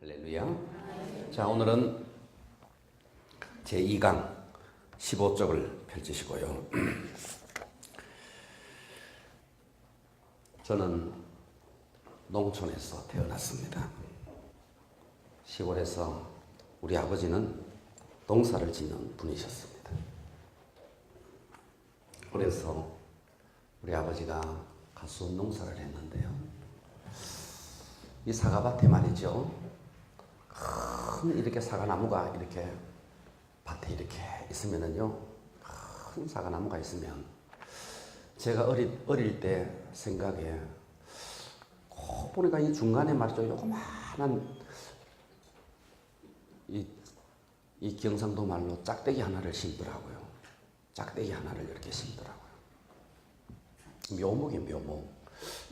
할렐루야. 자, 오늘은 제2강 15쪽을 펼치시고요. 저는 농촌에서 태어났습니다. 시골에서 우리 아버지는 농사를 짓는 분이셨습니다. 그래서 우리 아버지가 가수원 농사를 했는데요. 이 사과밭에 말이죠. 큰 이렇게 사과나무가 이렇게 밭에 이렇게 있으면은요. 큰 사과나무가 있으면 제가 어릴 때 생각에 꼭 보니까 이 중간에 말이죠. 요거만한 이 경상도 말로 짝대기 하나를 심더라고요. 짝대기 하나를 이렇게 심더라고요. 묘목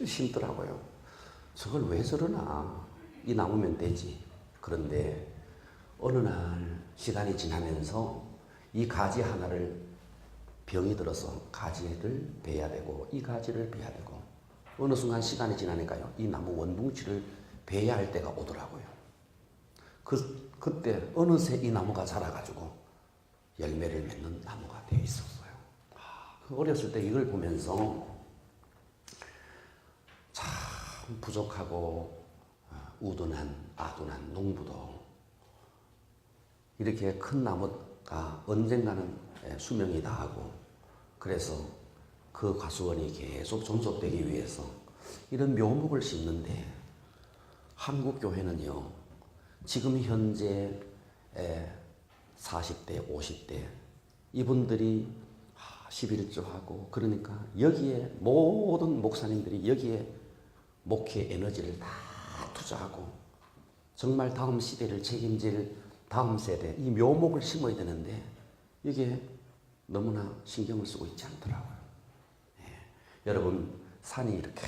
심더라고요. 저걸 왜 저러나? 이 나무면 되지. 그런데 어느 날 시간이 지나면서 이 가지 하나를 병이 들어서 가지를 베야 되고 이 가지를 베야 되고 어느 순간 시간이 지나니까요. 이 나무 원뭉치를 베야 할 때가 오더라고요. 그때 어느새 이 나무가 자라가지고 열매를 맺는 나무가 되어 있었어요. 어렸을 때 이걸 보면서 참 부족하고 우둔한 아둔한 농부도 이렇게 큰 나무가 언젠가는 수명이 다하고 그래서 그 과수원이 계속 존속되기 위해서 이런 묘목을 심는데 한국 교회는요 지금 현재 40대 50대 이분들이 11조하고 그러니까 여기에 모든 목사님들이 여기에 목회 에너지를 다 투자하고 정말 다음 시대를 책임질 다음 세대 이 묘목을 심어야 되는데 이게 너무나 신경을 쓰고 있지 않더라고요. 여러분 산이 이렇게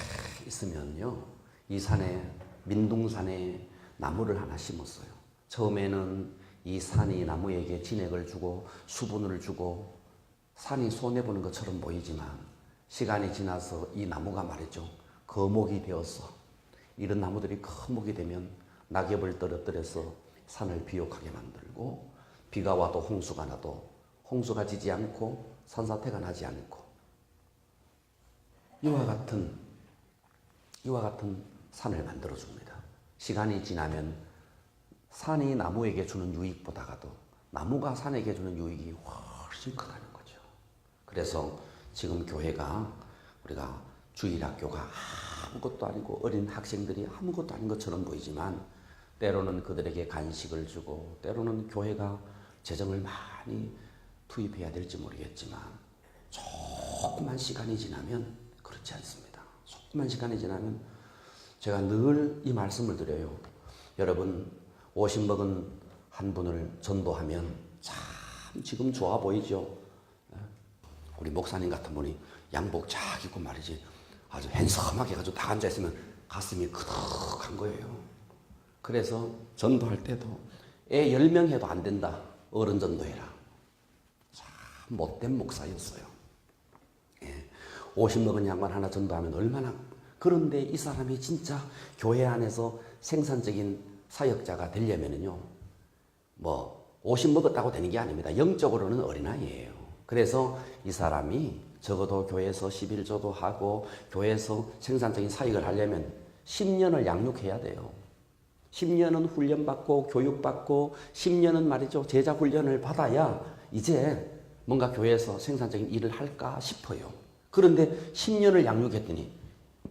있으면요 이 산에 민둥산에 나무를 하나 심었어요. 처음에는 이 산이 나무에게 진액을 주고 수분을 주고 산이 손해보는 것처럼 보이지만 시간이 지나서 이 나무가 말이죠 거목이 되어서 이런 나무들이 거목이 되면 낙엽을 떨어뜨려서 산을 비옥하게 만들고 비가 와도 홍수가 나도 홍수가 지지 않고 산사태가 나지 않고 이와 같은 산을 만들어 줍니다. 시간이 지나면 산이 나무에게 주는 유익보다가도 나무가 산에게 주는 유익이 훨씬 크다는 거죠. 그래서 지금 교회가 우리가 주일학교가 아무것도 아니고 어린 학생들이 아무것도 아닌 것처럼 보이지만 때로는 그들에게 간식을 주고 때로는 교회가 재정을 많이 투입해야 될지 모르겠지만 조금만 시간이 지나면 그렇지 않습니다. 조금만 시간이 지나면 제가 늘 이 말씀을 드려요. 여러분 50 먹은 한 분을 전도하면 참 지금 좋아 보이죠. 우리 목사님 같은 분이 양복 쫙 입고 말이지 아주 핸섬하게 해가지고 다 앉아있으면 가슴이 크득한 거예요. 그래서 전도할 때도 애 10명 해도 안 된다. 어른 전도해라. 참 못된 목사였어요. 50 먹은 양반 하나 전도하면 얼마나 그런데 이 사람이 진짜 교회 안에서 생산적인 사역자가 되려면은요 50 먹었다고 되는 게 아닙니다. 영적으로는 어린아이예요. 그래서 이 사람이 적어도 교회에서 11조도 하고 교회에서 생산적인 사역을 하려면 10년을 양육해야 돼요. 10년은 훈련받고 교육받고 10년은 말이죠. 제자 훈련을 받아야 이제 뭔가 교회에서 생산적인 일을 할까 싶어요. 그런데 10년을 양육했더니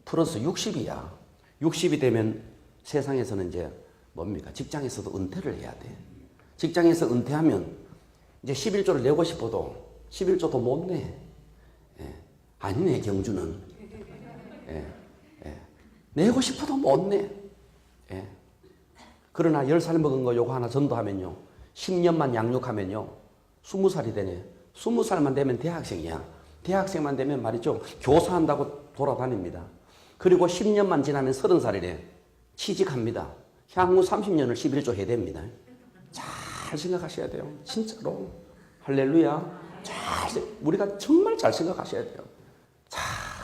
플러스 60이야. 60이 되면 세상에서는 이제 뭡니까? 직장에서도 은퇴를 해야 돼. 직장에서 은퇴하면 이제 11조를 내고 싶어도 11조도 못 내. 아니네, 경주는. 내고 싶어도 못 내. 그러나 10살 먹은 거 요거 하나 전도하면요. 10년만 양육하면요. 20살이 되네. 20살만 되면 대학생이야. 대학생만 되면 말이죠. 교사한다고 돌아다닙니다. 그리고 10년만 지나면 30살이래. 취직합니다. 향후 30년을 11조 해야 됩니다. 잘 생각하셔야 돼요. 진짜로. 할렐루야. 우리가 정말 잘 생각하셔야 돼요. 자,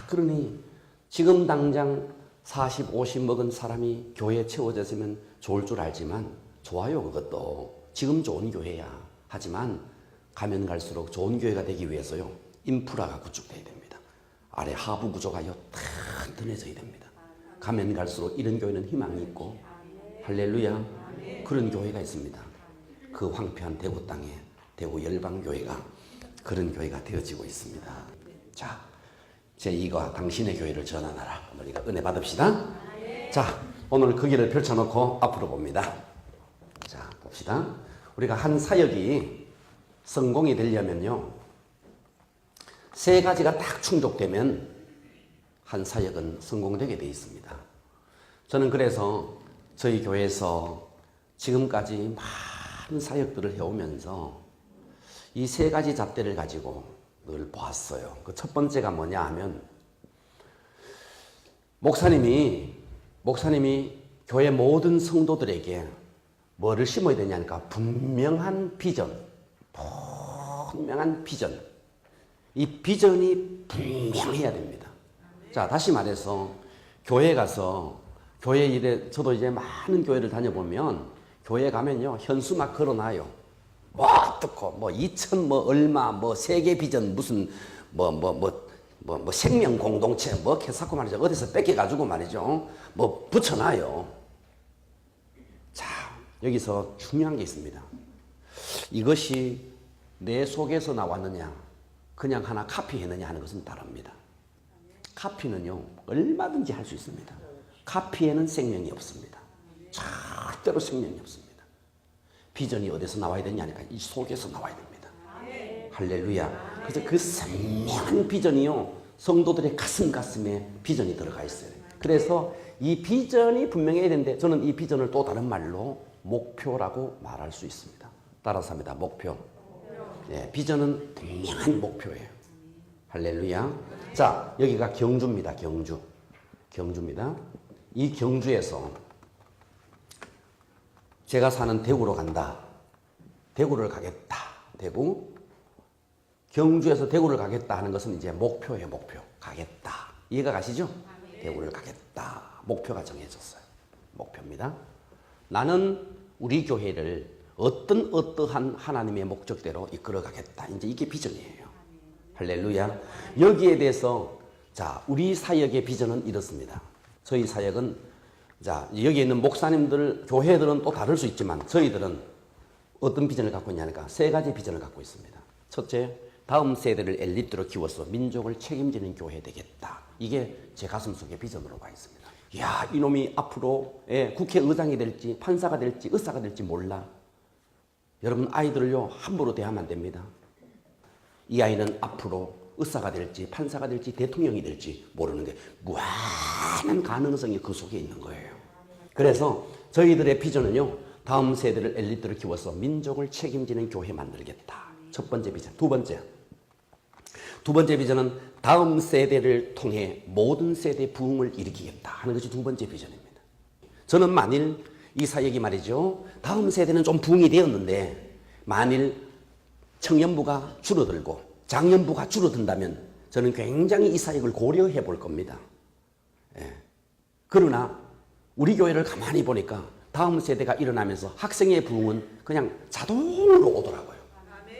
그러니 지금 당장 40, 50 먹은 사람이 교회에 채워졌으면 좋을 줄 알지만 좋아요. 그것도 지금 좋은 교회야. 하지만 가면 갈수록 좋은 교회가 되기 위해서요, 인프라가 구축돼야 됩니다. 아래 하부 구조가요 튼튼해져야 됩니다. 가면 갈수록 이런 교회는 희망이 있고, 할렐루야, 그런 교회가 있습니다. 그 황폐한 대구 땅에 대구 열방교회가 그런 교회가 되어지고 있습니다. 자, 제2가 당신의 교회를 전환하라. 우리가 은혜 받읍시다. 자, 오늘 그 길을 펼쳐놓고 앞으로 봅니다. 자, 봅시다. 우리가 한 사역이 성공이 되려면요, 세 가지가 딱 충족되면 한 사역은 성공되게 되어 있습니다. 저는 그래서 저희 교회에서 지금까지 많은 사역들을 해오면서 이 세 가지 잣대를 가지고 늘 보았어요. 그 첫 번째가 뭐냐 하면, 목사님이 교회 모든 성도들에게 뭐를 심어야 되냐니까 분명한 비전. 이 비전이 분명해야 됩니다. 자, 다시 말해서 교회에 가서 교회 일에, 저도 이제 많은 교회를 다녀보면 교회 가면요, 현수 막 걸어놔요. 뭐 어떻고 뭐 2000 뭐 얼마 뭐 세계 비전 무슨 뭐 생명 공동체 뭐 개사고 말이죠. 어디서 뺏겨가지고 말이죠. 뭐 붙여놔요. 자, 여기서 중요한 게 있습니다. 이것이 내 속에서 나왔느냐, 그냥 하나 카피했느냐 하는 것은 다릅니다. 카피는요, 얼마든지 할 수 있습니다. 카피에는 생명이 없습니다. 절대로 생명이 없습니다. 비전이 어디서 나와야 되냐니까 이 속에서 나와야 됩니다. 할렐루야. 그래서 그 선명한 비전이요, 성도들의 가슴에 비전이 들어가 있어요. 그래서 이 비전이 분명해야 되는데, 저는 이 비전을 또 다른 말로 목표라고 말할 수 있습니다. 따라서 합니다. 목표. 네, 비전은 분명한 목표예요. 할렐루야. 자, 여기가 경주입니다. 경주입니다. 이 경주에서 제가 사는 대구로 간다. 대구를 가겠다. 대구. 경주에서 대구를 가겠다 하는 것은 이제 목표예요. 목표. 가겠다. 이해가 가시죠? 대구를 가겠다. 목표가 정해졌어요. 목표입니다. 나는 우리 교회를 어떠한 하나님의 목적대로 이끌어 가겠다. 이제 이게 비전이에요. 할렐루야. 여기에 대해서, 자, 우리 사역의 비전은 이렇습니다. 저희 사역은, 자, 여기 있는 목사님들, 교회들은 또 다를 수 있지만 저희들은 어떤 비전을 갖고 있냐니까 세 가지 비전을 갖고 있습니다. 첫째, 다음 세대를 엘리트로 키워서 민족을 책임지는 교회 되겠다. 이게 제 가슴 속에 비전으로 가 있습니다. 이야, 이놈이 앞으로 국회의장이 될지 판사가 될지 의사가 될지 몰라. 여러분, 아이들을요 함부로 대하면 안 됩니다. 이 아이는 앞으로 의사가 될지 판사가 될지 대통령이 될지 모르는데 무한한 가능성이 그 속에 있는 거예요. 그래서 저희들의 비전은요, 다음 세대를 엘리트를 키워서 민족을 책임지는 교회 만들겠다. 첫 번째 비전. 두 번째 비전은 다음 세대를 통해 모든 세대 부흥을 일으키겠다 하는 것이 두 번째 비전입니다. 저는 만일 이 사역이 말이죠, 다음 세대는 좀 부흥이 되었는데 만일 청년부가 줄어들고 장년부가 줄어든다면 저는 굉장히 이 사역을 고려해 볼 겁니다. 그러나 우리 교회를 가만히 보니까 다음 세대가 일어나면서 학생의 부흥은 그냥 자동으로 오더라고요.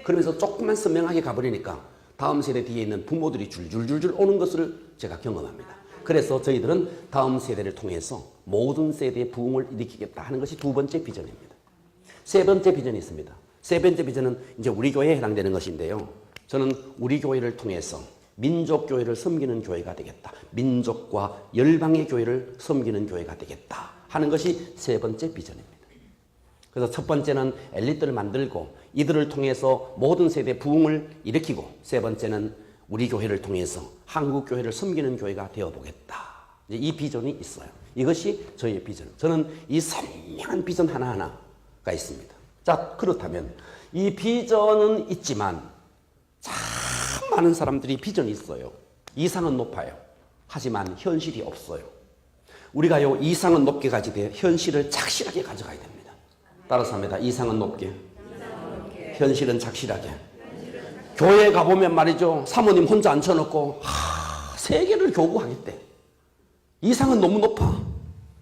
그러면서 조금만 선명하게 가버리니까 다음 세대 뒤에 있는 부모들이 줄줄줄줄 오는 것을 제가 경험합니다. 그래서 저희들은 다음 세대를 통해서 모든 세대의 부흥을 일으키겠다 하는 것이 두 번째 비전입니다. 세 번째 비전이 있습니다. 세 번째 비전은 이제 우리 교회에 해당되는 것인데요. 저는 우리 교회를 통해서 민족교회를 섬기는 교회가 되겠다. 민족과 열방의 교회를 섬기는 교회가 되겠다 하는 것이 세 번째 비전입니다. 그래서 첫 번째는 엘리트를 만들고 이들을 통해서 모든 세대 부흥을 일으키고, 세 번째는 우리 교회를 통해서 한국 교회를 섬기는 교회가 되어보겠다. 이 비전이 있어요. 이것이 저희의 비전. 저는 이 선명한 비전 하나하나가 있습니다. 자, 그렇다면 이 비전은 있지만 참 많은 사람들이 비전이 있어요. 이상은 높아요. 하지만 현실이 없어요. 우리가요, 이상은 높게 가지되 현실을 착실하게 가져가야 됩니다. 따라서 합니다. 이상은 높게, 현실은 착실하게. 교회에 가보면 말이죠, 사모님 혼자 앉혀놓고 세계를 교구하겠대. 이상은 너무 높아.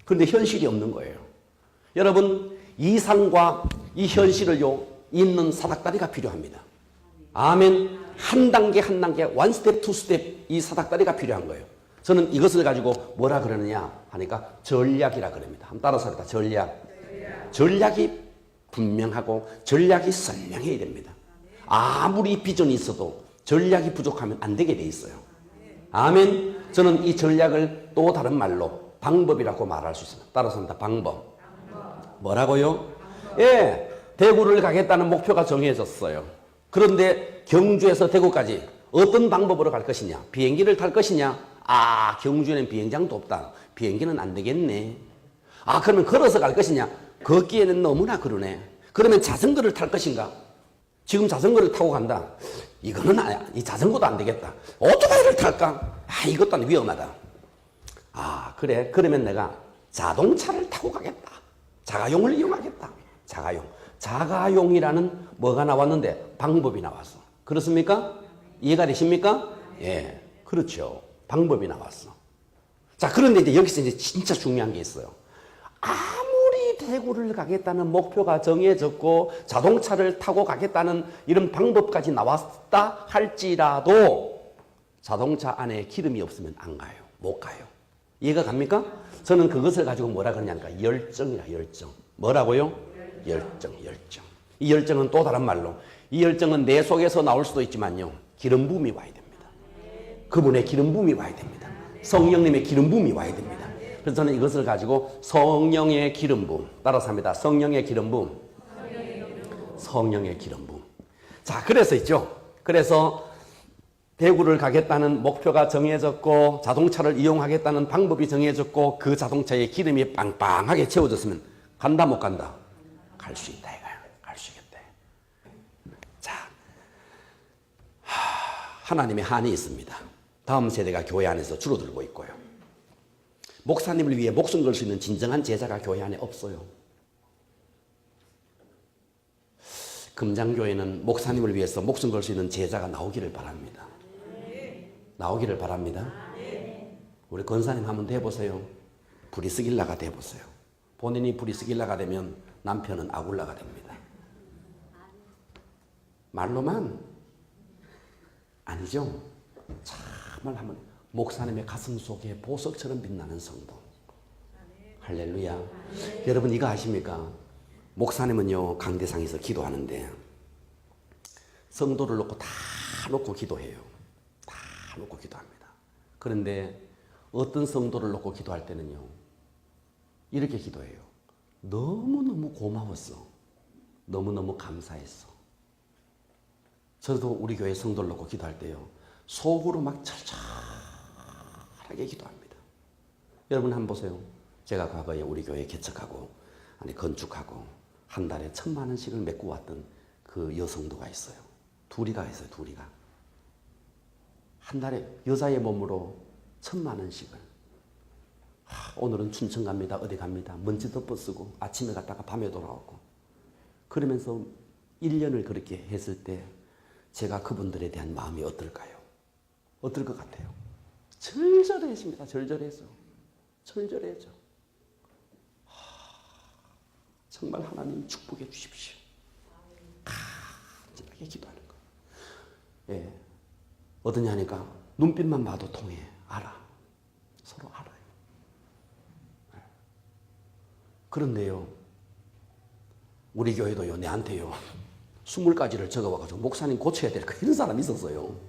그런데 현실이 없는 거예요. 여러분, 이상과 이 현실을요, 잇는 사닥다리가 필요합니다. 아멘. 한 단계 한 단계, 원 스텝, 투 스텝, 이 사닥다리가 필요한 거예요. 저는 이것을 가지고 뭐라 그러느냐 하니까 전략이라 그럽니다. 한번 따라서 합니다. 전략. 전략이 분명하고 전략이 선명해야 됩니다. 아무리 비전이 있어도 전략이 부족하면 안 되게 돼 있어요. 아멘. 저는 이 전략을 또 다른 말로 방법이라고 말할 수 있습니다. 따라서 합니다. 방법. 뭐라고요? 예, 대구를 가겠다는 목표가 정해졌어요. 그런데 경주에서 대구까지 어떤 방법으로 갈 것이냐? 비행기를 탈 것이냐? 아, 경주에는 비행장도 없다. 비행기는 안 되겠네. 아, 그러면 걸어서 갈 것이냐? 걷기에는 너무나 그러네. 그러면 자전거를 탈 것인가? 지금 자전거를 타고 간다. 이거는 이 자전거도 안 되겠다. 오토바이를 탈까? 아, 이것도 위험하다. 아, 그래. 그러면 내가 자동차를 타고 가겠다. 자가용을 이용하겠다. 자가용. 자가용이라는 뭐가 나왔는데 방법이 나왔어. 그렇습니까? 이해가 되십니까? 예, 그렇죠. 방법이 나왔어. 자, 그런데 이제 여기서 이제 진짜 중요한 게 있어요. 아무리 대구를 가겠다는 목표가 정해졌고 자동차를 타고 가겠다는 이런 방법까지 나왔다 할지라도 자동차 안에 기름이 없으면 안 가요. 못 가요. 이해가 갑니까? 저는 그것을 가지고 뭐라 그러냐니까 열정이라, 열정. 뭐라고요? 열정. 이 열정은 또 다른 말로 이 열정은 내 속에서 나올 수도 있지만요. 기름 부음이 와야 됩니다. 그분의 기름 부음이 와야 됩니다. 성령님의 기름 부음이 와야 됩니다. 그래서 저는 이것을 가지고 성령의 기름 부음. 따라서 합니다. 성령의 기름 부음. 성령의 기름 부음. 자, 그래서 있죠. 그래서 대구를 가겠다는 목표가 정해졌고 자동차를 이용하겠다는 방법이 정해졌고 그 자동차에 기름이 빵빵하게 채워졌으면 간다 못 간다? 갈 수 있다 이거야. 갈 수 있겠다. 자, 하나님의 한이 있습니다. 다음 세대가 교회 안에서 줄어들고 있고요. 목사님을 위해 목숨 걸 수 있는 진정한 제자가 교회 안에 없어요. 금장교회는 목사님을 위해서 목숨 걸 수 있는 제자가 나오기를 바랍니다. 나오기를 바랍니다. 우리 권사님 한번 돼보세요. 브리스길라가 돼보세요. 본인이 브리스길라가 되면 남편은 아굴라가 됩니다. 말로만 아니죠. 정말 한번 목사님의 가슴 속에 보석처럼 빛나는 성도. 할렐루야. 여러분 이거 아십니까? 목사님은요 강대상에서 기도하는데 성도를 놓고 다 놓고 기도해요. 다 놓고 기도합니다. 그런데 어떤 성도를 놓고 기도할 때는요 이렇게 기도해요. 너무너무 고마웠어. 너무너무 감사했어. 저도 우리 교회 성도를 놓고 기도할 때요 속으로 막 철철하게 기도합니다. 여러분 한번 보세요. 제가 과거에 우리 교회 개척하고 아니 건축하고 한 달에 1,000만 원씩을 메고 왔던 그 여성도가 있어요. 둘이가 있어요. 둘이가 한 달에 여자의 몸으로 1,000만 원씩을 오늘은 춘천 갑니다. 어디 갑니다. 먼지 덮어 쓰고 아침에 갔다가 밤에 돌아오고 그러면서 1년을 그렇게 했을 때 제가 그분들에 대한 마음이 어떨까요? 어떨 것 같아요? 절절해집니다. 절절해서. 절절해져. 정말 하나님 축복해 주십시오. 간절하게 기도하는 거예요. 예. 어떠냐 하니까 눈빛만 봐도 통해. 알아. 서로 알아요. 예. 그런데요. 우리 교회도요. 내한테요. 20가지를 적어와가지고 목사님 고쳐야 될 거 이런 사람이 있었어요.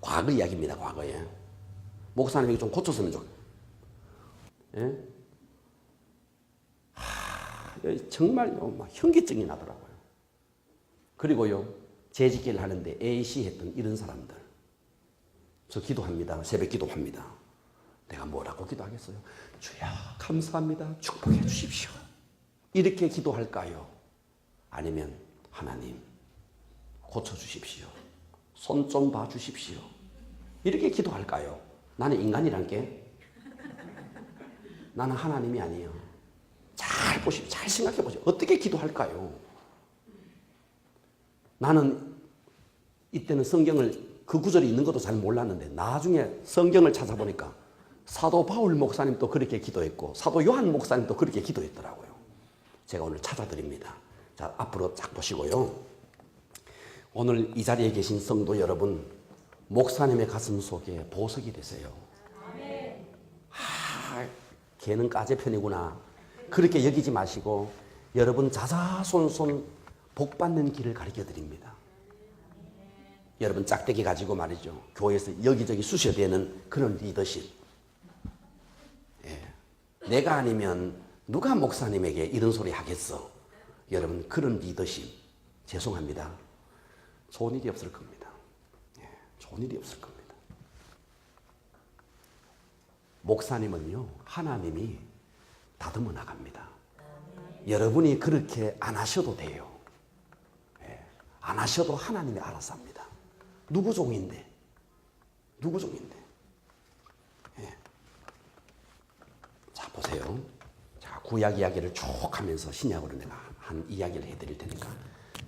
과거 이야기입니다. 과거에. 목사님이 좀 고쳤으면 좋겠어요. 예? 정말요, 막 현기증이 나더라고요. 그리고요, 재직기를 하는데 AC 했던 이런 사람들. 저 기도합니다. 새벽 기도합니다. 내가 뭐라고 기도하겠어요? 주여, 감사합니다. 축복해 주십시오. 이렇게 기도할까요? 아니면, 하나님, 고쳐주십시오. 손 좀 봐주십시오. 이렇게 기도할까요? 나는 인간이란 게, 나는 하나님이 아니에요. 잘 보십시오. 잘 생각해 보세요. 어떻게 기도할까요? 나는 이때는 성경을 그 구절이 있는 것도 잘 몰랐는데 나중에 성경을 찾아보니까 사도 바울 목사님도 그렇게 기도했고 사도 요한 목사님도 그렇게 기도했더라고요. 제가 오늘 찾아드립니다. 자, 앞으로 쫙 보시고요. 오늘 이 자리에 계신 성도 여러분, 목사님의 가슴 속에 보석이 되세요. 걔는 까제편이구나. 그렇게 여기지 마시고 여러분 자자손손 복받는 길을 가르쳐 드립니다. 여러분 짝대기 가지고 말이죠. 교회에서 여기저기 쑤셔대는 그런 리더십. 예. 내가 아니면 누가 목사님에게 이런 소리 하겠어. 여러분 그런 리더십 죄송합니다. 좋은 일이 없을 겁니다. 예. 좋은 일이 없을 겁니다. 목사님은요 하나님이 다듬어 나갑니다. 여러분이 그렇게 안 하셔도 돼요. 예. 안 하셔도 하나님이 알아서 합니다. 누구 종인데? 누구 종인데? 예. 자, 보세요. 자, 구약 이야기를 쭉 하면서 신약으로 내가 한 이야기를 해드릴 테니까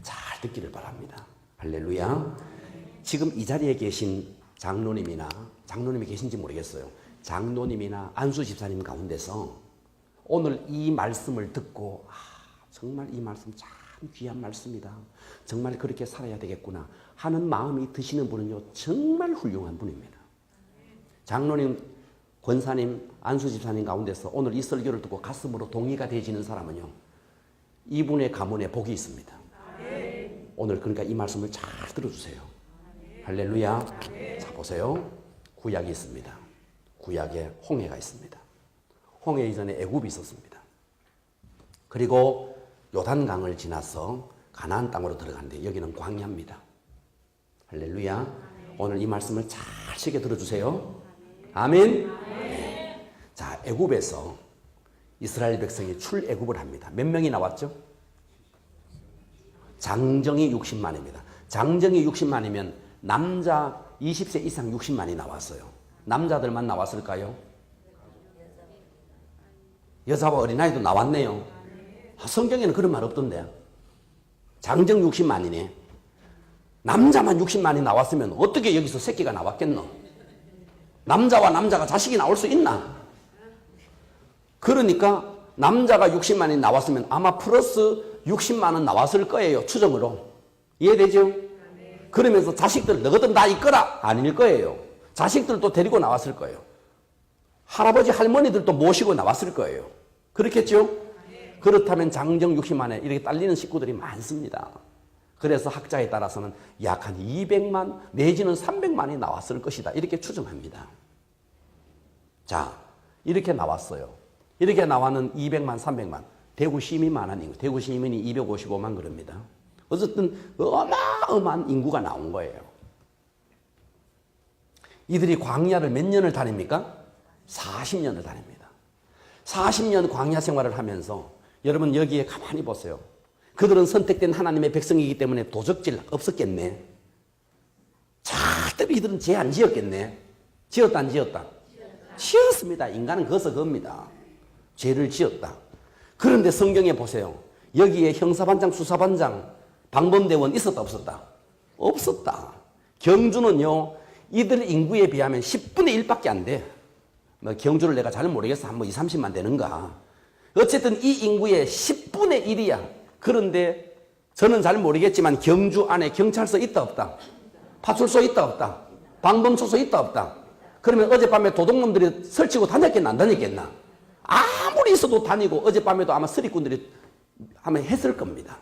잘 듣기를 바랍니다. 할렐루야. 지금 이 자리에 계신 장로님이나, 장로님이 계신지 모르겠어요. 장로님이나 안수 집사님 가운데서 오늘 이 말씀을 듣고, 정말 이 말씀 참 귀한 말씀이다. 정말 그렇게 살아야 되겠구나 하는 마음이 드시는 분은요, 정말 훌륭한 분입니다. 장로님, 권사님, 안수집사님 가운데서 오늘 이 설교를 듣고 가슴으로 동의가 되지는 사람은요, 이분의 가문에 복이 있습니다. 오늘 그러니까 이 말씀을 잘 들어주세요. 할렐루야. 자, 보세요. 구약이 있습니다. 구약에 홍해가 있습니다. 홍해 이전에 애굽이 있었습니다. 그리고 요단강을 지나서 가나안 땅으로 들어가는데 여기는 광야입니다. 할렐루야. 오늘 이 말씀을 잘 쉽게 들어주세요. 아멘. 네. 자, 애굽에서 이스라엘 백성이 출애굽을 합니다. 몇 명이 나왔죠? 장정이 60만입니다. 장정이 60만이면 남자 20세 이상 60만이 나왔어요. 남자들만 나왔을까요? 여자와 어린아이도 나왔네요. 성경에는 그런 말 없던데. 장정 60만이네. 남자만 60만이 나왔으면 어떻게 여기서 새끼가 나왔겠노? 남자와 남자가 자식이 나올 수 있나? 그러니까 남자가 60만이 나왔으면 아마 플러스 60만은 나왔을 거예요. 추정으로. 이해되죠? 그러면서 자식들 너희들 다 이끌어. 아닐 거예요. 자식들도 데리고 나왔을 거예요. 할아버지 할머니들도 모시고 나왔을 거예요. 그렇겠죠? 그렇다면 장정 60만에 이렇게 딸리는 식구들이 많습니다. 그래서 학자에 따라서는 약 한 200만 내지는 300만이 나왔을 것이다. 이렇게 추정합니다. 자, 이렇게 나왔어요. 이렇게 나와는 200만, 300만. 대구 시민만 인구. 대구 시민이 255만 그럽니다. 어쨌든 어마어마한 인구가 나온 거예요. 이들이 광야를 몇 년을 다닙니까? 40년을 다닙니다. 40년 광야 생활을 하면서 여러분 여기에 가만히 보세요. 그들은 선택된 하나님의 백성이기 때문에 도적질 없었겠네. 절대 이들은 죄 안 지었겠네. 지었다 안 지었다? 지었습니다. 인간은 거기서 겁니다. 죄를 지었다. 그런데 성경에 보세요. 여기에 형사반장, 수사반장, 방범대원 있었다 없었다? 없었다. 경주는요, 이들 인구에 비하면 10분의 1밖에 안 돼. 뭐 경주를 내가 잘 모르겠어. 한 2, 30만 되는가. 어쨌든 이 인구의 10분의 1이야. 그런데 저는 잘 모르겠지만 경주 안에 경찰서 있다 없다? 파출소 있다 없다? 방범초소 있다 없다? 그러면 어젯밤에 도둑놈들이 설치고 다녔겠나 안 다녔겠나? 아무리 있어도 다니고 어젯밤에도 아마 스리꾼들이 아마 했을 겁니다.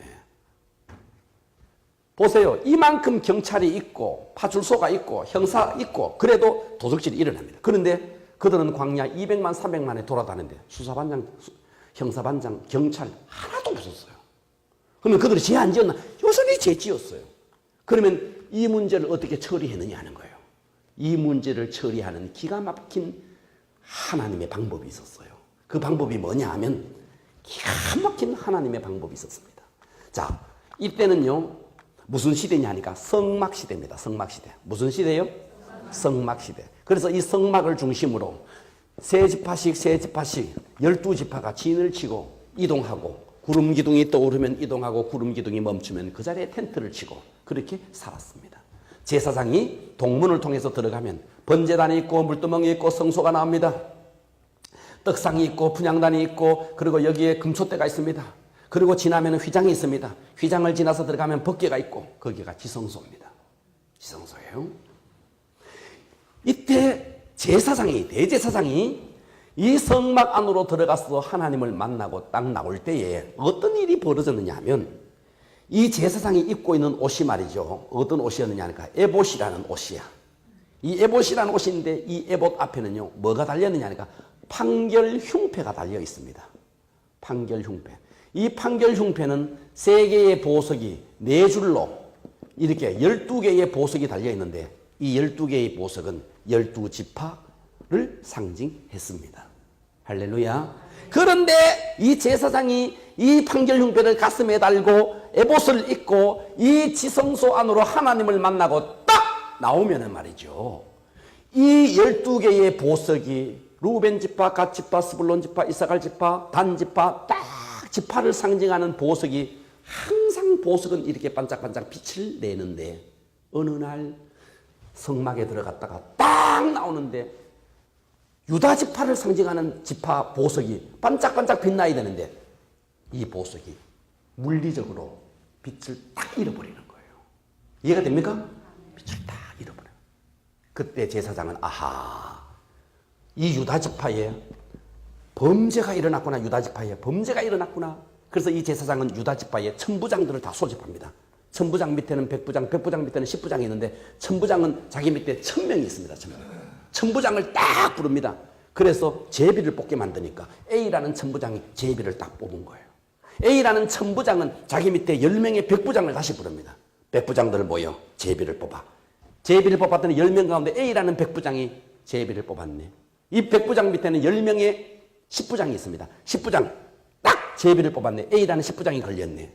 예. 보세요. 이만큼 경찰이 있고 파출소가 있고 형사 있고 그래도 도둑질이 일어납니다. 그런데 그들은 광야 200만 300만에 돌아다니는데 수사반장, 형사반장, 경찰 하나도 없었어요. 그러면 그들이 죄 안 지었나? 여전히 죄 지었어요. 그러면 이 문제를 어떻게 처리했느냐 하는 거예요. 이 문제를 처리하는 기가 막힌 하나님의 방법이 있었어요. 그 방법이 뭐냐 하면 기가 막힌 하나님의 방법이 있었습니다. 자, 이때는요 무슨 시대냐 하니까 성막시대입니다. 성막시대. 무슨 시대요? 성막시대. 그래서 이 성막을 중심으로 세 지파씩 12지파가 진을 치고 이동하고 구름기둥이 떠오르면 이동하고 구름기둥이 멈추면 그 자리에 텐트를 치고 그렇게 살았습니다. 제사장이 동문을 통해서 들어가면 번제단이 있고 물두멍이 있고 성소가 나옵니다. 떡상이 있고 분향단이 있고 그리고 여기에 금촛대가 있습니다. 그리고 지나면 휘장이 있습니다. 휘장을 지나서 들어가면 법궤가 있고 거기가 지성소입니다. 지성소예요. 이때 제사장이 대제사장이 이 성막 안으로 들어가서 하나님을 만나고 딱 나올 때에 어떤 일이 벌어졌느냐 하면 이 제사장이 입고 있는 옷이 말이죠. 어떤 옷이었느냐 하니까 에봇이라는 옷이야. 이 에봇이라는 옷인데 이 에봇 앞에는요 뭐가 달렸느냐 하니까 판결흉패가 달려 있습니다. 판결흉패. 이 판결흉패는 3개의 보석이 4줄로 이렇게 12개의 보석이 달려 있는데 이 12개의 보석은 12지파를 상징했습니다. 할렐루야. 그런데 이 제사장이 이 판결흉패를 가슴에 달고 에봇을 입고 이 지성소 안으로 하나님을 만나고 딱 나오면은 말이죠. 이 12개의 보석이 루벤 지파, 갓 지파, 스불론 지파, 이사갈 지파, 단 지파 딱 지파를 상징하는 보석이 항상 보석은 이렇게 반짝반짝 빛을 내는데 어느 날 성막에 들어갔다가 딱 나오는데 유다 지파를 상징하는 지파 보석이 반짝반짝 빛나야 되는데 이 보석이 물리적으로 빛을 딱 잃어버리는 거예요. 이해가 됩니까? 빛을 딱 잃어버려요. 그때 제사장은 아하, 이 유다 지파에 범죄가 일어났구나. 유다 지파에 범죄가 일어났구나. 그래서 이 제사장은 유다 지파의 천부장들을 다 소집합니다. 천부장 밑에는 백부장, 백부장 밑에는 십부장이 있는데 천부장은 자기 밑에 1000명이 있습니다. 1000명. 천부장을 딱 부릅니다. 그래서 제비를 뽑게 만드니까 A라는 천부장이 제비를 딱 뽑은 거예요. A라는 천부장은 자기 밑에 10명의 백부장을 다시 부릅니다. 백부장들을 모여 제비를 뽑아. 제비를 뽑았더니 10명 가운데 A라는 백부장이 제비를 뽑았네. 이 백부장 밑에는 10명의 십부장이 있습니다. 십부장 딱 제비를 뽑았네. A라는 십부장이 걸렸네.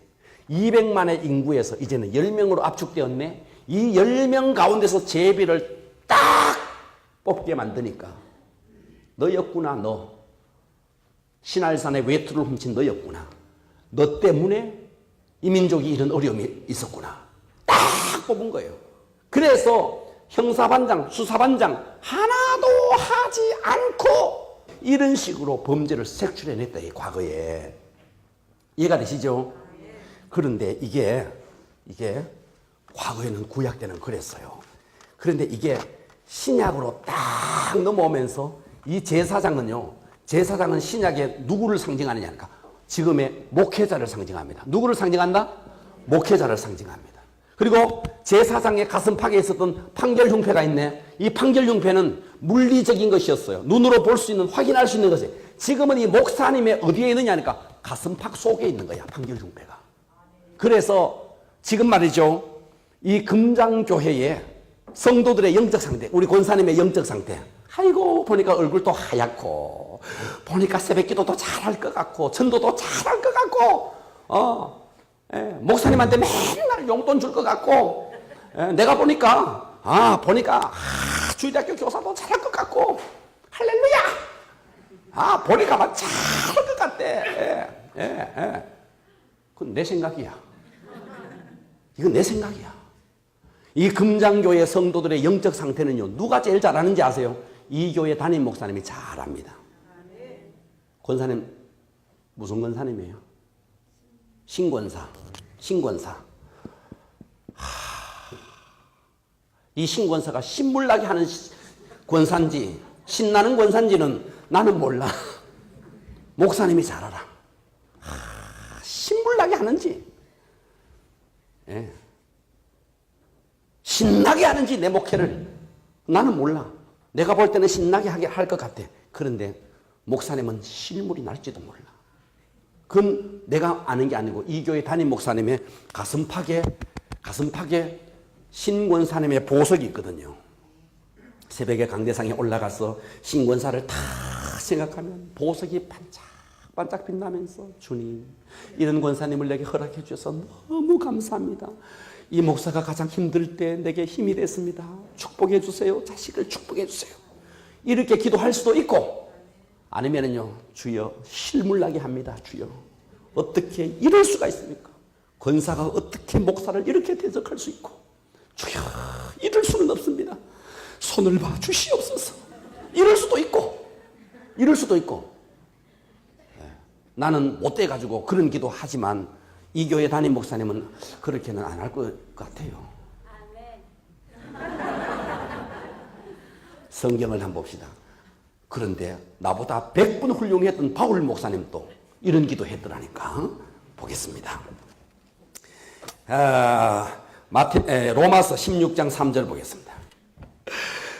200만의 인구에서 이제는 10명으로 압축되었네. 이 10명 가운데서 제비를 딱 뽑게 만드니까 너였구나. 너 신할산의 외투를 훔친 너였구나. 너 때문에 이 민족이 이런 어려움이 있었구나. 딱 뽑은 거예요. 그래서 형사반장, 수사반장 하나도 하지 않고 이런 식으로 범죄를 색출해냈다. 이 과거에. 이해가 되시죠? 그런데 이게 과거에는 구약 때는 그랬어요. 그런데 이게 신약으로 딱 넘어오면서 이 제사장은 신약에 누구를 상징하느냐니까 지금의 목회자를 상징합니다. 누구를 상징한다? 목회자를 상징합니다. 그리고 제사장의 가슴팍에 있었던 판결흉패가 있네. 이 판결흉패는 물리적인 것이었어요. 눈으로 볼 수 있는, 확인할 수 있는 것이. 지금은 이 목사님의 어디에 있느냐니까 가슴팍 속에 있는 거야, 판결흉패가. 그래서 지금 말이죠, 이 금장교회의 성도들의 영적 상태, 우리 권사님의 영적 상태, 아이고 보니까 얼굴도 하얗고 보니까 새벽기도도 잘할 것 같고 전도도 잘할 것 같고 목사님한테 맨날 용돈 줄 것 같고 내가 보니까 주일학교 교사도 잘할 것 같고 할렐루야 보니까 막 잘할 것 같대. 그건 내 생각이야. 이건 내 생각이야. 이 금장교회 성도들의 영적 상태는요, 누가 제일 잘하는지 아세요? 이 교회 담임 목사님이 잘 압니다. 권사님 무슨 권사님이에요? 신권사. 이 신권사가 신물나게 하는 권사인지 신나는 권사인지는 나는 몰라. 목사님이 잘 알아. 신물나게 하는지 신나게 하는지 내 목회를 나는 몰라. 내가 볼 때는 신나게 하게 할 것 같아. 그런데 목사님은 실물이 날지도 몰라. 그건 내가 아는 게 아니고 이 교회 담임 목사님의 가슴팍에 신권사님의 보석이 있거든요. 새벽에 강대상에 올라가서 신권사를 다 생각하면 보석이 반짝반짝 빛나면서 주님, 이런 권사님을 내게 허락해 주셔서 너무 감사합니다. 이 목사가 가장 힘들 때 내게 힘이 됐습니다. 축복해 주세요. 자식을 축복해 주세요. 이렇게 기도할 수도 있고 아니면은요, 주여 실물나게 합니다. 주여 어떻게 이럴 수가 있습니까? 권사가 어떻게 목사를 이렇게 대적할 수 있고 주여 이럴 수는 없습니다. 손을 봐 주시옵소서. 이럴 수도 있고 나는 못돼 가지고 그런 기도 하지만 이 교회 담임 목사님은 그렇게는 안 할 것 같아요. 성경을 한번 봅시다. 그런데 나보다 100분 훌륭했던 바울 목사님도 이런 기도 했더라니까. 보겠습니다. 로마서 16장 3절 보겠습니다.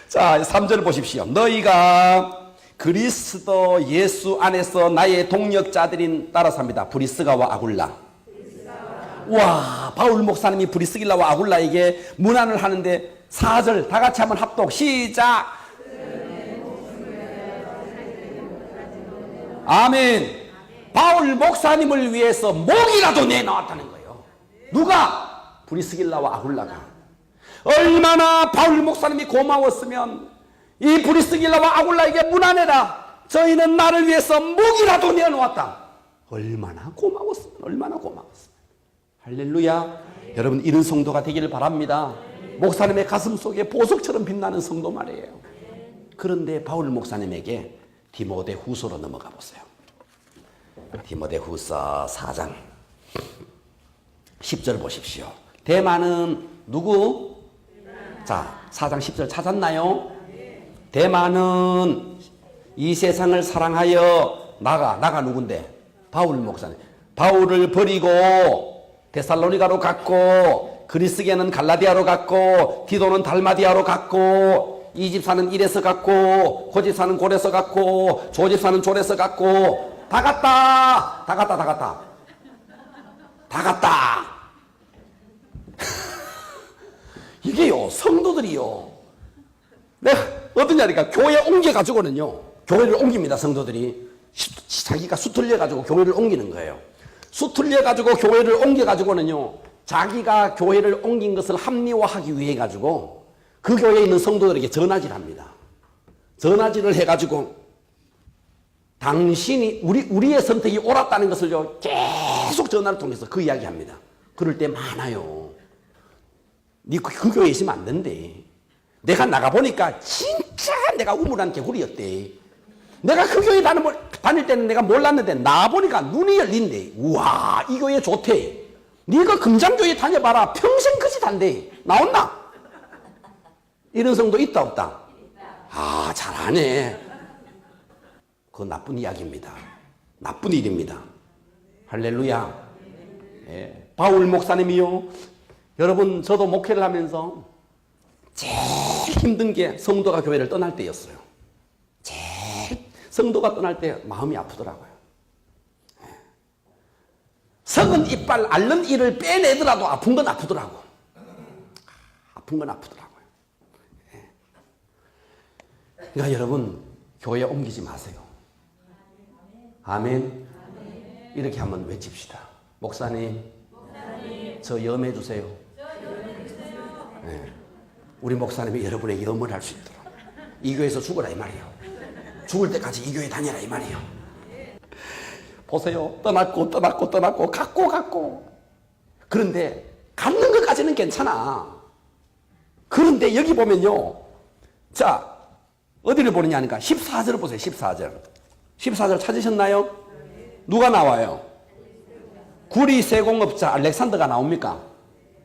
자, 3절 보십시오. 너희가 그리스도 예수 안에서 나의 동력자들인 따라서 합니다. 브리스가와 아굴라. 와, 바울 목사님이 브리스길라와 아굴라에게 문안을 하는데 4절 다 같이 한번 합독 시작. 아멘. 바울 목사님을 위해서 목이라도 내놓았다는 거예요. 누가? 브리스길라와 아굴라가. 얼마나 바울 목사님이 고마웠으면 이 브리스길라와 아굴라에게 문안해라. 저희는 나를 위해서 목이라도 내놓았다. 얼마나 고마웠으면. 할렐루야. 여러분 이런 성도가 되기를 바랍니다. 목사님의 가슴 속에 보석처럼 빛나는 성도 말이에요. 그런데 바울 목사님에게 디모데후서로 넘어가 보세요. 디모데후서 4장 10절 보십시오. 대만은 누구? 자, 4장 10절 찾았나요? 대만은 이 세상을 사랑하여 나가 누군데? 바울 목사님. 바울을 버리고 데살로니가로 갔고 그리스계는 갈라디아로 갔고 디도는 달마디아로 갔고 이 집사는 이래서 갔고 그 집사는 골에서 갔고 저 집사는 졸에서 갔고 다 갔다. 이게요 성도들이요. 내가 어떠냐니까 교회 옮겨가지고는요. 교회를 옮깁니다. 성도들이 자기가 수틀려가지고 교회를 옮기는 거예요. 수틀려가지고 교회를 옮겨가지고는요. 자기가 교회를 옮긴 것을 합리화하기 위해 가지고 그 교회에 있는 성도들에게 전화질합니다. 전화질을 해가지고 당신이 우리의 선택이 옳았다는 것을요 계속 전화를 통해서 그 이야기합니다. 그럴 때 많아요. 네 그 교회에 있으면 안 된대. 내가 나가보니까 진짜 내가 우물한 개구리였대. 내가 그 교회 다닐 때는 내가 몰랐는데 나와보니까 눈이 열린대. 우와 이 교회 좋대. 네가 금장교회 다녀봐라. 평생 그 짓 한대. 나온나? 이런 성도 있다 없다? 아 잘하네. 그건 나쁜 이야기입니다. 나쁜 일입니다. 할렐루야. 예. 바울 목사님이요. 여러분 저도 목회를 하면서 제일 힘든 게 성도가 교회를 떠날 때였어요. 제일 성도가 떠날 때 마음이 아프더라고요. 예. 석은 이빨 앓는 이를 빼내더라도 아픈 건 아프더라고. 예. 그러니까 여러분 교회 옮기지 마세요. 아멘. 이렇게 한번 외칩시다. 목사님, 저 염해 주세요. 네. 우리 목사님이 여러분에게 염을 할 수 있도록 이 교회에서 죽으라 이 말이에요. 죽을 때까지 이 교회 다니라 이 말이에요. 보세요. 떠났고 갔고 그런데 갖는 것까지는 괜찮아. 그런데 여기 보면요. 자 어디를 보느냐 하니까 14절을 보세요. 14절 찾으셨나요? 누가 나와요? 구리 세공업자 알렉산더가 나옵니까?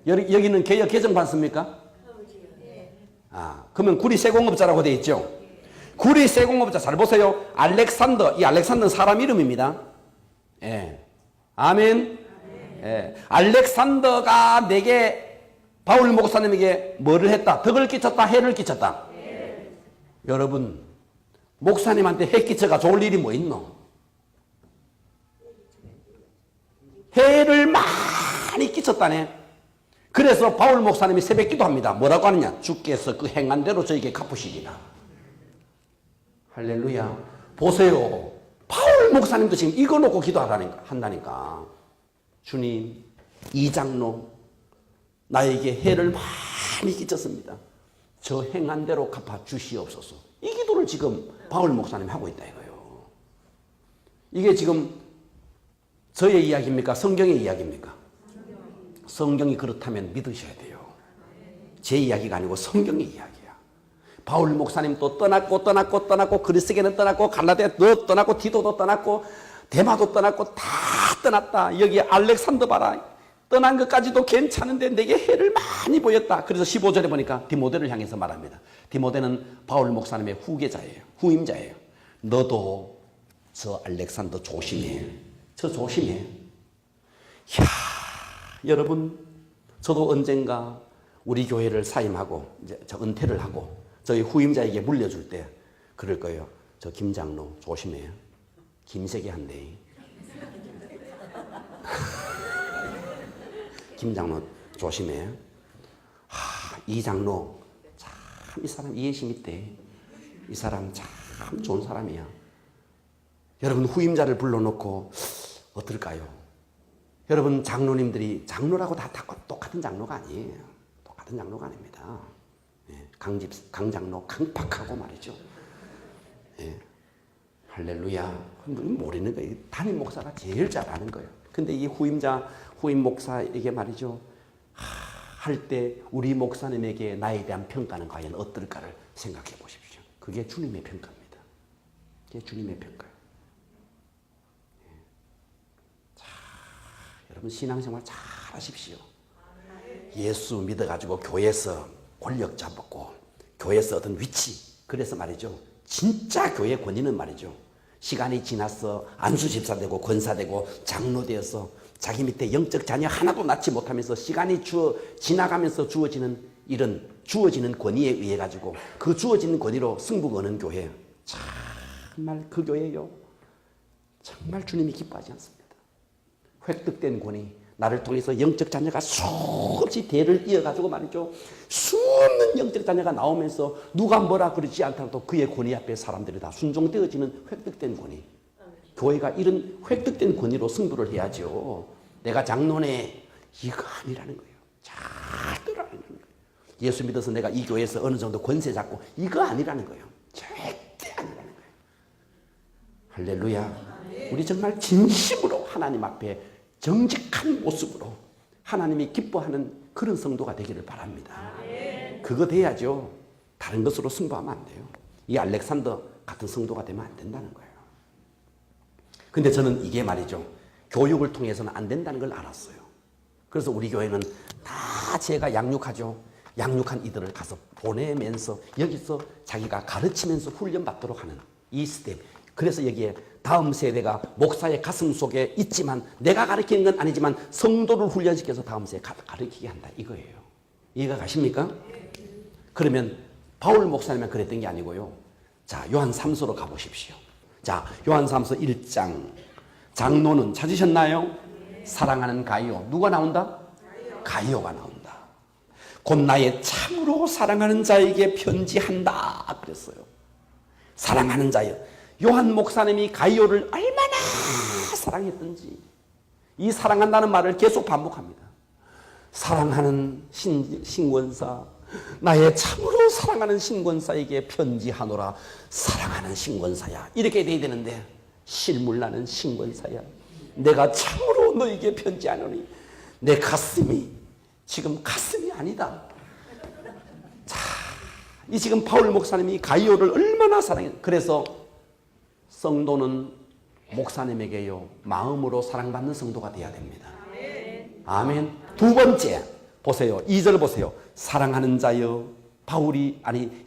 여기는 개역 개정판 씁니까? 아, 그러면 구리 세공업자라고 되어 있죠? 구리 세공업자 잘 보세요. 알렉산더, 이 알렉산더는 사람 이름입니다. 예. 아멘. 예. 알렉산더가 내게 바울 목사님에게 뭐를 했다? 덕을 끼쳤다? 해를 끼쳤다? 여러분 목사님한테 해 끼쳐가 좋을 일이 뭐 있노? 해를 많이 끼쳤다네. 그래서 바울 목사님이 새벽 기도합니다. 뭐라고 하느냐? 주께서 그 행한 대로 저에게 갚으시리라. 할렐루야. 보세요. 바울 목사님도 지금 이거 놓고 한다니까. 주님, 이 장로 나에게 해를 많이 끼쳤습니다. 저 행한 대로 갚아 주시옵소서. 이 기도를 지금 바울 목사님이 하고 있다 이거예요. 이게 지금 저의 이야기입니까? 성경의 이야기입니까? 성경이 그렇다면 믿으셔야 돼요. 제 이야기가 아니고 성경의 이야기야. 바울 목사님도 떠났고 그리스게는 떠났고 갈라디아도 떠났고 디도도 떠났고 데마도 떠났고 다 떠났다. 여기 알렉산더 봐라. 떠난 것까지도 괜찮은데 내게 해를 많이 보였다. 그래서 15절에 보니까 디모데를 향해서 말합니다. 디모데는 바울 목사님의 후계자예요. 후임자예요. 너도 저 알렉산더 조심해. 저 조심해. 이야, 여러분, 저도 언젠가 우리 교회를 사임하고 이제 저 은퇴를 하고 저희 후임자에게 물려줄 때 그럴 거예요. 저 김장로 조심해. 김세계 한대. 김장로 조심해. 이 장로 참 이 사람 이해심 있대. 이 사람 참 좋은 사람이야. 여러분 후임자를 불러놓고 어떨까요? 여러분 장로님들이 장로라고 다 똑같은 장로가 아니에요. 똑같은 장로가 아닙니다. 강장로 강팍하고 말이죠. 예. 할렐루야. 모르는 거예요. 담임 목사가 제일 잘 아는 거예요. 근데 이 후임 목사에게 말이죠. 할 때 우리 목사님에게 나에 대한 평가는 과연 어떨까를 생각해 보십시오. 그게 주님의 평가입니다. 그게 주님의 평가예요. 자, 여러분 신앙생활 잘 하십시오. 예수 믿어가지고 교회에서 권력 잡았고 교회에서 어떤 위치, 그래서 말이죠. 진짜 교회 권위는 말이죠. 시간이 지나서 안수 집사 되고 권사 되고 장로 되어서 자기 밑에 영적 자녀 하나도 낳지 못하면서 시간이 지나가면서 주어지는 권위에 의해 가지고 그 주어지는 권위로 승부 거는 교회, 정말 그 교회요. 정말 주님이 기뻐하지 않습니다. 획득된 권위, 나를 통해서 영적 자녀가 수없이 대를 이어가지고 말이죠. 수없는 영적 자녀가 나오면서 누가 뭐라 그러지 않더라도 그의 권위 앞에 사람들이 다 순종되어지는 획득된 권위. 교회가 이런 획득된 권위로 승부를 해야죠. 내가 장로네, 이거 아니라는 거예요. 절대로 아니라는 거예요. 예수 믿어서 내가 이 교회에서 어느 정도 권세 잡고, 이거 아니라는 거예요. 절대 아니라는 거예요. 할렐루야. 우리 정말 진심으로 하나님 앞에 정직한 모습으로 하나님이 기뻐하는 그런 성도가 되기를 바랍니다. 그거 돼야죠. 다른 것으로 승부하면 안 돼요. 이 알렉산더 같은 성도가 되면 안 된다는 거예요. 근데 저는 이게 말이죠. 교육을 통해서는 안 된다는 걸 알았어요. 그래서 우리 교회는 다 제가 양육하죠. 양육한 이들을 가서 보내면서 여기서 자기가 가르치면서 훈련받도록 하는 이 스텝. 그래서 여기에 다음 세대가 목사의 가슴 속에 있지만 내가 가르치는 건 아니지만 성도를 훈련시켜서 다음 세대에 가르치게 한다. 이거예요. 이해가 가십니까? 그러면 바울 목사님은 그랬던 게 아니고요. 자, 요한 3서로 가보십시오. 자, 요한 3서 1장. 장로는 찾으셨나요? 사랑하는 가이오. 누가 나온다? 가이오가 나온다. 곧 나의 참으로 사랑하는 자에게 편지한다. 그랬어요. 사랑하는 자여. 요한 목사님이 가이오를 얼마나 사랑했던지 이 사랑한다는 말을 계속 반복합니다. 사랑하는 신권사, 나의 참으로 사랑하는 신권사에게 편지하노라. 사랑하는 신권사야, 이렇게 돼야 되는데 실물나는 신권사야, 내가 참으로 너에게 편지하노니 내 가슴이 지금 가슴이 아니다. 자, 이 지금 바울 목사님이 가이오를 얼마나 사랑해. 그래서 성도는 목사님에게요 마음으로 사랑받는 성도가 되어야 됩니다. 아멘. 두 번째 보세요. 2절 보세요. 사랑하는 자여.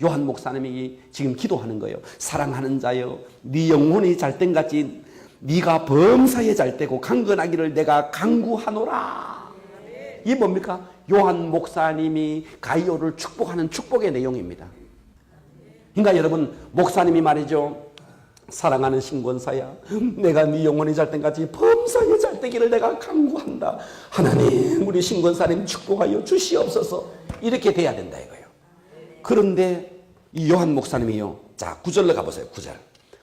요한 목사님이 지금 기도하는 거예요. 사랑하는 자여, 네 영혼이 잘된 같이 네가 범사에 잘되고 강건하기를 내가 간구하노라. 이게 뭡니까? 요한 목사님이 가이오를 축복하는 축복의 내용입니다. 그러니까 여러분, 목사님이 말이죠, 사랑하는 신권사야, 내가 네 영혼이 잘된 같이 범사에 잘되기를 내가 간구한다. 하나님, 우리 신권사님 축복하여 주시옵소서. 이렇게 돼야 된다 이거예요. 그런데 이 요한 목사님이요, 자 9절로 가보세요.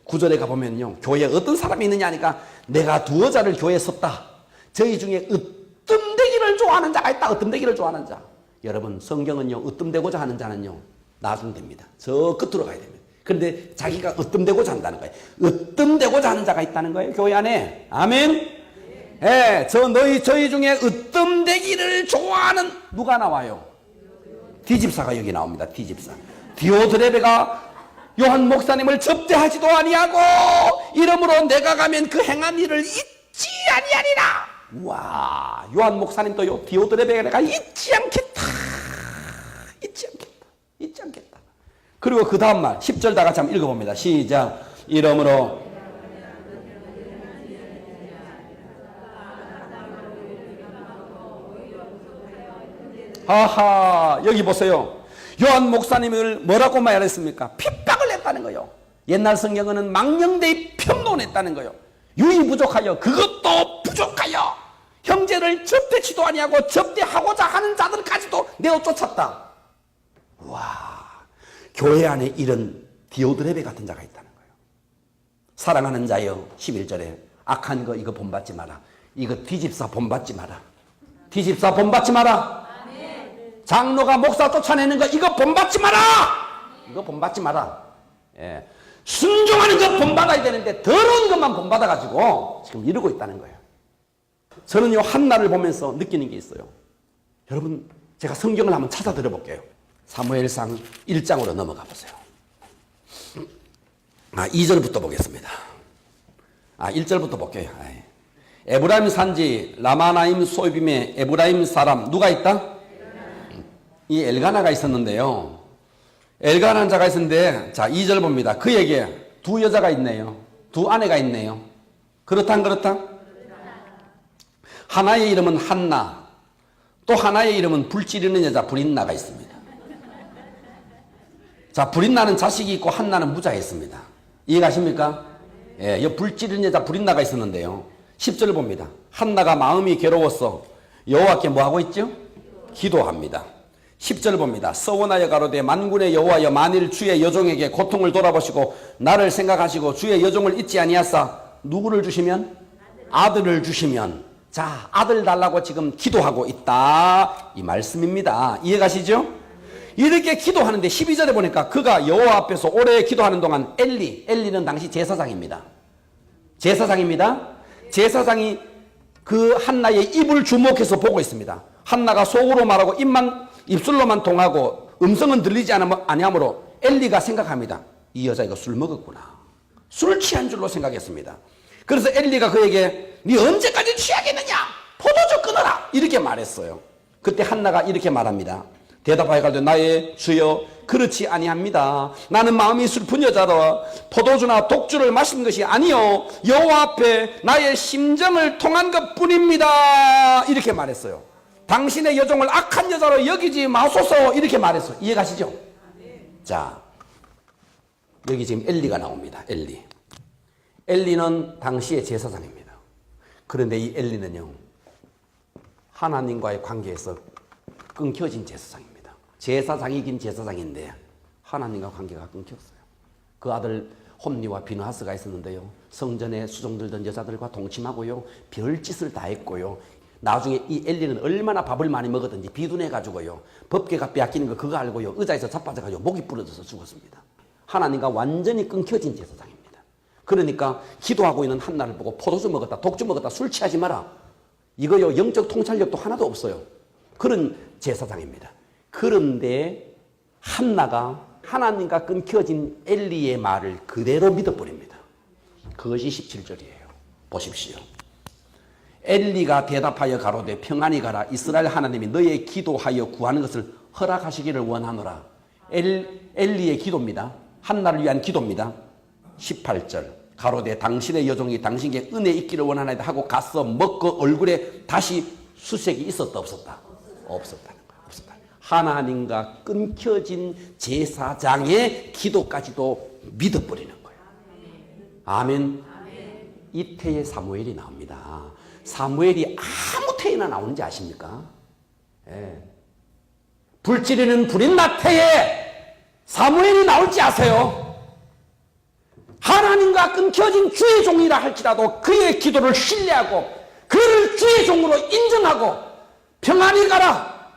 9절에 가보면요, 교회에 어떤 사람이 있느냐 하니까 내가 두어 자를 교회에 섰다. 저희 중에 으뜸되기를 좋아하는 자가 있다. 으뜸되기를 좋아하는 자. 여러분, 성경은요, 으뜸되고자 하는 자는요 놔두면 됩니다. 저 끝으로 가야 됩니다. 그런데 자기가 으뜸되고자 한다는 거예요. 으뜸되고자 하는 자가 있다는 거예요, 교회 안에. 아멘. 예, 저희 중에 으뜸되기를 좋아하는 누가 나와요? 디집사가 여기 나옵니다. 디오드레베가 요한 목사님을 접대하지도 아니하고 이러므로 내가 가면 그 행한 일을 잊지 아니하리라. 와, 요한 목사님도 디오드레베가 내가 잊지 않겠다. 잊지 않겠다. 그리고 그 다음 말 10절 다 같이 한번 읽어봅니다. 시작. 이러므로 하하, 여기 보세요. 요한 목사님을 뭐라고 말했습니까? 핍박을 했다는 거예요. 옛날 성경은 망령되이 평론했다는 거예요. 유이 부족하여, 그것도 부족하여 형제를 접대치도 아니하고 접대하고자 하는 자들까지도 내어 쫓았다. 와, 교회 안에 이런 디오드레베 같은 자가 있다는 거예요. 사랑하는 자여, 11절에 악한 거 이거 본받지 마라. 이거 뒤집사 본받지 마라. 뒤집사 본받지 마라. 장로가 목사 쫓아내는 거 이거 본받지 마라. 이거 본받지 마라. 예. 순종하는 거 본받아야 되는데 더러운 것만 본받아가지고 지금 이러고 있다는 거예요. 저는 요 한나를 보면서 느끼는 게 있어요. 여러분, 제가 성경을 한번 찾아 들어볼게요. 사무엘상 1장으로 넘어가 보세요. 2절부터 보겠습니다. 1절부터 볼게요. 에브라임 산지 라마나임 소이빔에 에브라임 사람 누가 있다? 이 엘가나가 있었는데요. 엘가나는 자가 있었는데, 자, 2절 봅니다. 그에게 두 여자가 있네요. 두 아내가 있네요. 그렇다, 안 그렇다? 하나의 이름은 한나, 또 하나의 이름은 불 찌르는 여자 브린나가 있습니다. 자, 브린나는 자식이 있고 한나는 무자했습니다. 이해가십니까? 예, 이 불 찌르는 여자 브린나가 있었는데요. 10절을 봅니다. 한나가 마음이 괴로웠어 여호와께 뭐 하고 있죠? 기도합니다. 10절 봅니다. 서원하여 가로되 만군의 여호와여 만일 주의 여종에게 고통을 돌아보시고 나를 생각하시고 주의 여종을 잊지 아니하사 누구를 주시면? 아들을 주시면. 자, 아들 달라고 지금 기도하고 있다 이 말씀입니다. 이해가시죠? 이렇게 기도하는데 12절에 보니까 그가 여호와 앞에서 오래 기도하는 동안 엘리는 당시 제사장입니다. 제사장이 그 한나의 입을 주목해서 보고 있습니다. 한나가 속으로 말하고 입술로만 통하고 음성은 들리지 아니하므로 엘리가 생각합니다. 이 여자 이거 술 먹었구나. 술 취한 줄로 생각했습니다. 그래서 엘리가 그에게 네 언제까지 취하겠느냐? 포도주 끊어라. 이렇게 말했어요. 그때 한나가 이렇게 말합니다. 대답하여 가되 나의 주여 그렇지 아니합니다. 나는 마음이 슬픈 여자로 포도주나 독주를 마신 것이 아니요 여호와 앞에 나의 심정을 통한 것뿐입니다. 이렇게 말했어요. 당신의 여종을 악한 여자로 여기지 마소서 이렇게 말했어요. 이해가시죠? 자, 여기 지금 엘리가 나옵니다. 엘리는 당시의 제사장입니다. 그런데 이 엘리는요 하나님과의 관계에서 끊겨진 제사장입니다. 제사장이긴 제사장인데 하나님과 관계가 끊겼어요. 그 아들 홈리와 비느하스가 있었는데요. 성전에 수종 들던 여자들과 동침하고요. 별짓을 다 했고요. 나중에 이 엘리는 얼마나 밥을 많이 먹었든지 비둔해가지고요. 법궤가 빼앗기는 거 그거 알고요. 의자에서 자빠져가지고 목이 부러져서 죽었습니다. 하나님과 완전히 끊겨진 제사장입니다. 그러니까 기도하고 있는 한나를 보고 포도주 먹었다, 독주 먹었다, 술 취하지 마라. 이거요 영적 통찰력도 하나도 없어요. 그런 제사장입니다. 그런데 한나가 하나님과 끊겨진 엘리의 말을 그대로 믿어버립니다. 그것이 17절이에요. 보십시오. 엘리가 대답하여 가로되 평안히 가라. 이스라엘 하나님이 너의 기도하여 구하는 것을 허락하시기를 원하노라. 엘리의 기도입니다. 한나를 위한 기도입니다. 18절 가로되 당신의 여종이 당신에게 은혜 있기를 원하나이다 하고 가서 먹고 얼굴에 다시 수색이 있었다 없었다? 없었다는 거예요. 없었다. 하나님과 끊겨진 제사장의 기도까지도 믿어버리는 거예요. 아멘. 이태에 사무엘이 나옵니다. 사무엘이 아무 태에나 나오는지 아십니까? 예. 불 찌르는 브린나 태에 사무엘이 나올지 아세요? 하나님과 끊겨진 주의 종이라 할지라도 그의 기도를 신뢰하고 그를 주의 종으로 인정하고 평안히 가라.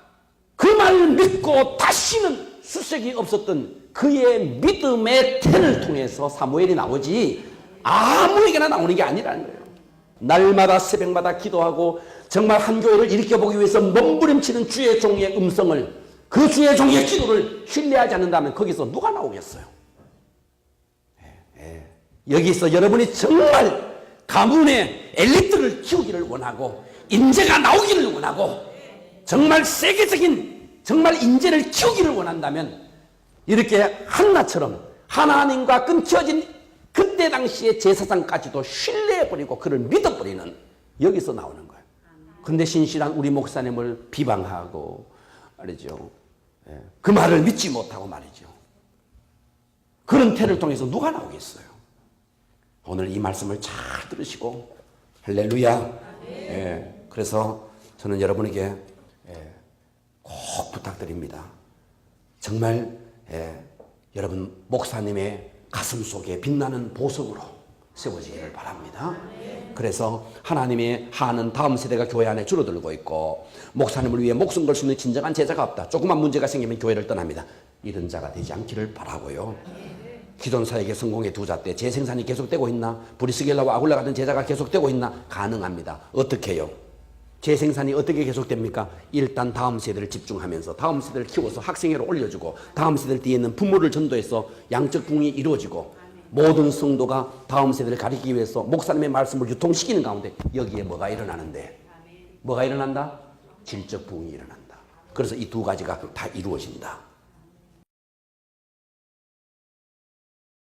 그 말을 믿고 다시는 수색이 없었던 그의 믿음의 태를 통해서 사무엘이 나오지 아무에게나 나오는 게 아니라는 거예요. 날마다 새벽마다 기도하고 정말 한 교회를 일으켜보기 위해서 몸부림치는 주의 종의 음성을 그 주의 종의 기도를 신뢰하지 않는다면 거기서 누가 나오겠어요? 여기서 여러분이 정말 가문의 엘리트를 키우기를 원하고 인재가 나오기를 원하고 정말 세계적인 정말 인재를 키우기를 원한다면 이렇게 한나처럼 하나님과 끊겨진 그때 당시의 제사장까지도 신뢰해버리고 그를 믿어버리는 여기서 나오는 거예요. 근데 신실한 우리 목사님을 비방하고 말이죠. 그 말을 믿지 못하고 말이죠. 그런 태를 통해서 누가 나오겠어요? 오늘 이 말씀을 잘 들으시고 할렐루야. 그래서 저는 여러분에게 꼭 부탁드립니다. 정말 여러분 목사님의 가슴 속에 빛나는 보석으로 세워지기를 바랍니다. 그래서 하나님의 하는 다음 세대가 교회 안에 줄어들고 있고 목사님을 위해 목숨 걸 수 있는 진정한 제자가 없다. 조그만 문제가 생기면 교회를 떠납니다. 이런 자가 되지 않기를 바라고요. 기존 사역의 성공의 두 자 때 재생산이 계속되고 있나? 브리스겔라와 아굴라 같은 제자가 계속되고 있나? 가능합니다. 어떻게 해요? 재생산이 어떻게 계속됩니까? 일단 다음 세대를 집중하면서 다음 세대를 키워서 학생회로 올려주고 다음 세대 뒤에 있는 부모를 전도해서 양적 부흥이 이루어지고 모든 성도가 다음 세대를 가리키기 위해서 목사님의 말씀을 유통시키는 가운데 여기에 뭐가 일어나는데? 뭐가 일어난다? 질적 부흥이 일어난다. 그래서 이 두 가지가 다 이루어진다.